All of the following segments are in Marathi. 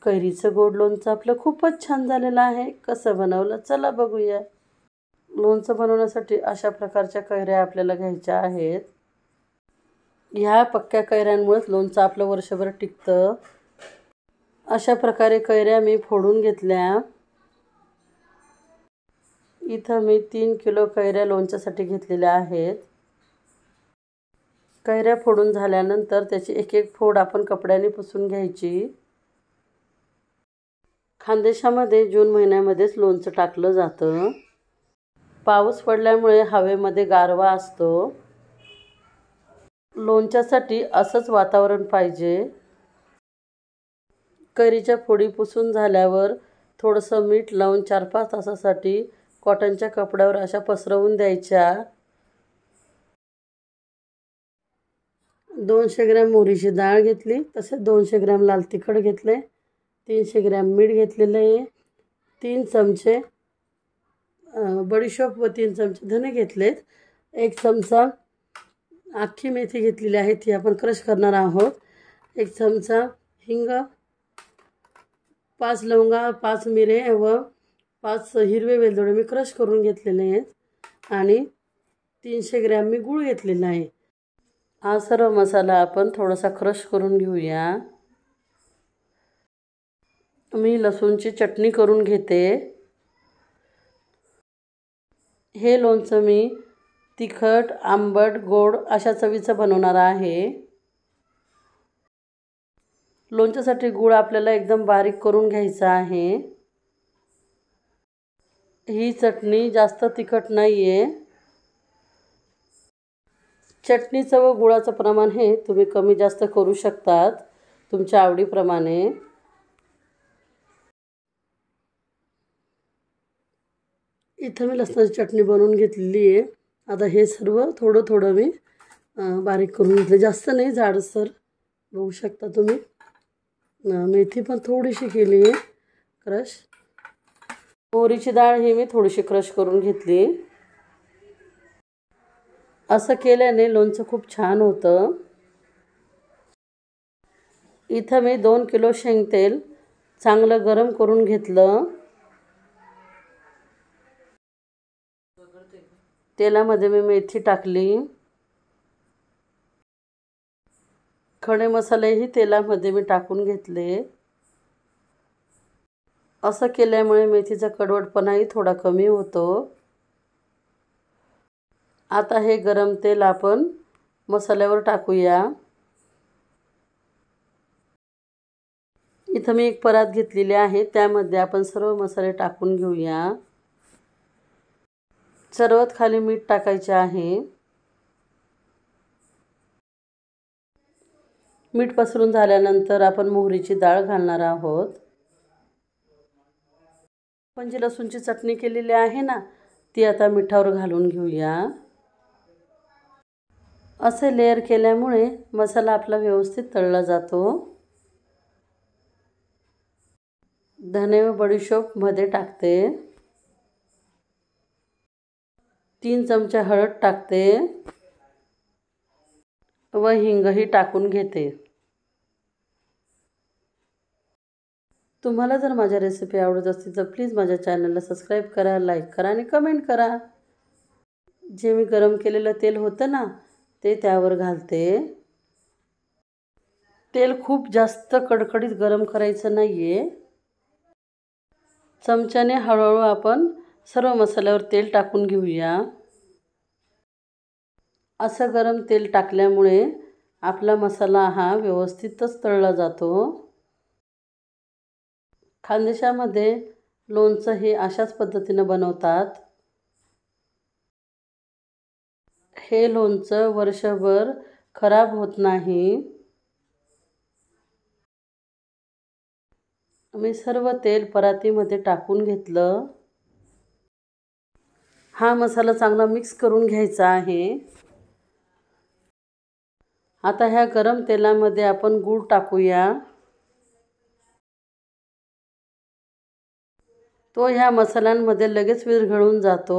कैरीचं गोड लोणचं आपलं खूपच छान झालेलं आहे. कसं बनवलं चला बघूया. लोणचं बनवण्यासाठी अशा प्रकारच्या कैऱ्या आपल्याला घ्यायच्या आहेत. ह्या पक्क्या कैऱ्यांमुळेच लोणचं आपलं वर्षभर टिकतं. अशा प्रकारे कैऱ्या मी फोडून घेतल्या. इथं मी 3 किलो कैऱ्या लोणच्यासाठी घेतलेल्या आहेत. कैऱ्या फोडून झाल्यानंतर त्याची एक एक फोड आपण कपड्याने पुसून घ्यायची. खानदेशामध्ये जून महिन्यामध्येच लोणचं टाकलं जातं. पाऊस पडल्यामुळे हवेमध्ये गारवा असतो. लोणच्यासाठी असंच वातावरण पाहिजे. कैरीच्या फोडी पुसून झाल्यावर थोडंसं मीठ लावून 4-5 तासासाठी कॉटनच्या कपड्यावर अशा पसरवून द्यायच्या. 200 ग्रॅम मोहरीची डाळ घेतली, तसेच 200 ग्रॅम लाल तिखट घेतले, 300 ग्रॅम मीठ घेतलेलं आहे, 3 चमचे बडीशोप व 3 चमचे धने घेतलेत, 1 चमचा अख्खी मेथी घेतलेली आहे, ती आपण क्रश करणार आहोत, 1 चमचा हिंग, 5 लवंगा, 5 मिरे व 5 हिरवे वेलदोडे मी क्रश करून घेतलेले आहेत आणि 300 ग्रॅम मी गूळ घेतलेला आहे. हा सर्व मसाला आपण थोडासा क्रश करून घेऊया. मी लसूणची चटणी करून घेते. हे लोणचं मी तिखट, आंबट, गोड अशा चवीचं बनवणार आहे. लोणच्यासाठी गूळ आपल्याला एकदम बारीक करून घ्यायचा आहे. ही चटणी जास्त तिखट नाही आहे. चटणीचं व गुळाचं प्रमाण हे तुम्ही कमी जास्त करू शकतात तुमच्या आवडीप्रमाणे. इथं मी लसणाची चटणी बनवून घेतलेली आहे. आता हे सर्व थोडं थोडं मी बारीक करून घेतलं, जास्त नाही, जाडसर बघू शकता तुम्ही. मेथी पण थोडीशी केली आहे क्रश. मोहरीची डाळ ही मी थोडीशी क्रश करून घेतली. असं केल्याने लोणचं खूप छान होतं. इथं मी 2 किलो शेंगतेल चांगलं गरम करून घेतलं. तेलामध्ये मी मेथी टाकली. खडे मसालेही तेलामध्ये मी टाकून घेतले. असं केल्यामुळे मेथीचा कडवटपणाही थोडा कमी होतो. आता हे गरम तेल आपण मसाल्यावर टाकूया. इथं मी एक परात घेतलेली आहे, त्यामध्ये आपण सर्व मसाले टाकून घेऊया. सर्वात खाली मीठ टाकायचे आहे. मीठ पसरून झाल्यानंतर आपण मोहरीची डाळ घालणार आहोत. आपण जी लसूणची चटणी केलेली आहे ना, ती आता मिठावर घालून घेऊया. असे लेयर केल्यामुळे मसाला आपला व्यवस्थित तळला जातो. धने व बडीशोप मध्ये टाकते. 3 चमचे हळद टाकते व हिंगही टाकून घेते. तुम्हाला जर माझ्या रेसिपी आवडत असतील तर प्लीज माझ्या चॅनलला सबस्क्राईब करा, लाईक करा आणि कमेंट करा. जे मी गरम केलेलं तेल होतं ना, ते त्यावर घालते. तेल खूप जास्त कडकडीत गरम करायचं नाही आहे. चमच्याने हळूहळू आपण सर्व मसाल्यावर तेल टाकून घेऊया. असं गरम तेल टाकल्यामुळे आपला मसाला हा व्यवस्थितच तळला जातो. खानदेशामध्ये लोणचं हे अशाच पद्धतीने बनवतात. हे लोणचं वर्षभर खराब होत नाही. मी सर्व तेल परातीमध्ये टाकून घेतलं. हा मसाला चांगला मिक्स करून घ्यायचा आहे. आता ह्या गरम तेलामध्ये आपण गूळ टाकूया. तो ह्या मसाल्यांमध्ये लगेच विरघळून जातो.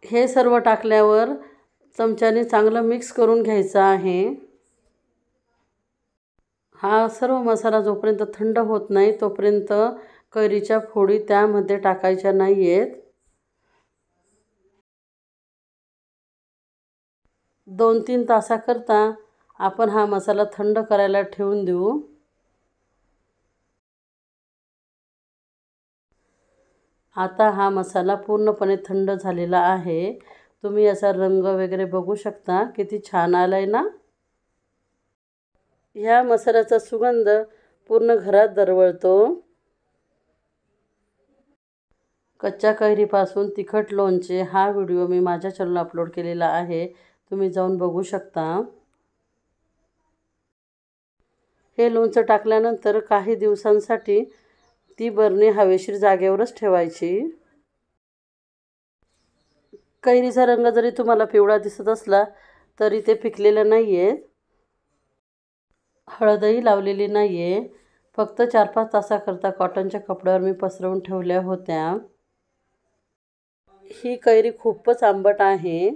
हे सर्व टाकल्यावर चमच्याने चांगलं मिक्स करून घ्यायचं आहे। हा सर्व मसाला जोपर्यंत थंड होत नाही तोपर्यंत कैरीच्या फोडी त्यामध्ये टाकायच्या नाही आहेत। 2-3 तासाकरता आपण हा मसाला थंड करायला ठेवून देऊ। आता हा मसाला पूर्णपणे थंड झालेला आहे। तुम्ही याचा रंग वगैरे बघू शकता, किती छान आलाय ना। ह्या मसाल्याचा सुगंध पूर्ण घरात दरवळतो। कच्च्या कैरीपासून तिखट लोणचे हा व्हिडिओ मी माझ्या चॅनलला अपलोड केलेला आहे, तुम्ही जाऊन बघू शकता। हे लोणचं टाकल्यानंतर काही दिवसांसाठी ती बरणी हवेशीर जागेवरच ठेवायची। कैरीचा रंग जरी तुम्हाला पिवळा दिसत असला तरी ते पिकलेलं नाहीये। हळदही लावलेली नाहीये, फक्त 4-5 तासाकरता कॉटनच्या कपड्यावर मी पसरवून ठेवल्या होत्या। ही कैरी खूपच आंबट आहे।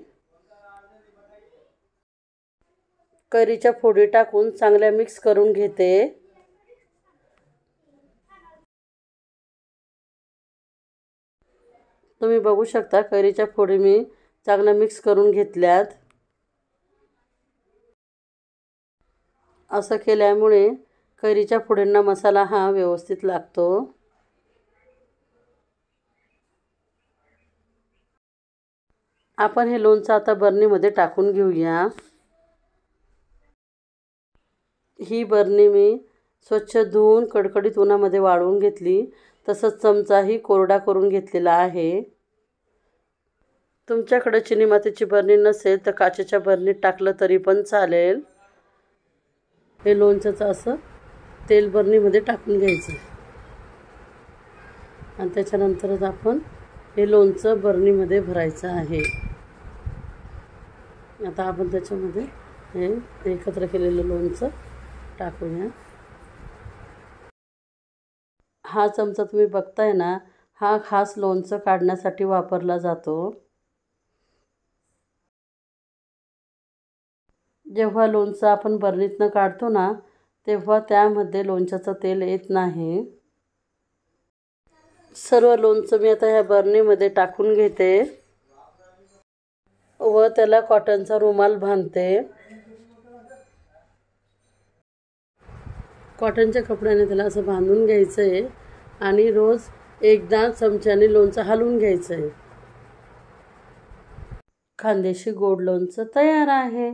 कैरीच्या फोडी टाकून चांगल्या मिक्स करून घेते। तुम्ही बघू शकता कैरीच्या फोडी मी चांगल्या मिक्स करून घेतल्यात। असं केल्यामुळे कैरीच्या फोडींना मसाला हा व्यवस्थित लागतो। आपण हे लोणचं आता बरणीमध्ये टाकून घेऊया। ही बरणी मी स्वच्छ धुवून कडकडीत उन्हामध्ये वाळवून घेतली, तसंच चमचाही कोरडा करून घेतलेला आहे। तुमच्याकडे चिनी मातीची बरणी नसेल तर काचेच्या बरणीत टाकलं तरी पण चालेल। हे लोणच्याचं असं तेल बरणीमध्ये टाकून घ्यायचं आणि त्याच्यानंतरच आपण हे लोणचं बरणीमध्ये भरायचं आहे। आता आपण त्याच्यामध्ये हे एकत्र केलेलं लोणचं टाकूया। हा चमचा तुम्ही बघताय ना, हा खास लोणचं काढण्यासाठी वापरला जातो। जेव्हा लोणचं आपण बरणीतनं काढतो ना, तेव्हा त्यामध्ये लोणच्याचं तेल येत नाही। सर्व लोणचं मी आता ह्या बरणीमध्ये टाकून घेते व त्याला कॉटनचा रुमाल बांधते। कॉटनच्या कपड्याने त्याला असं बांधून घ्यायचं आहे आणि रोज एकदा चमच्याने लोणचं हलवून घ्यायचं आहे। खानदेशी गोड लोणचं तयार आहे।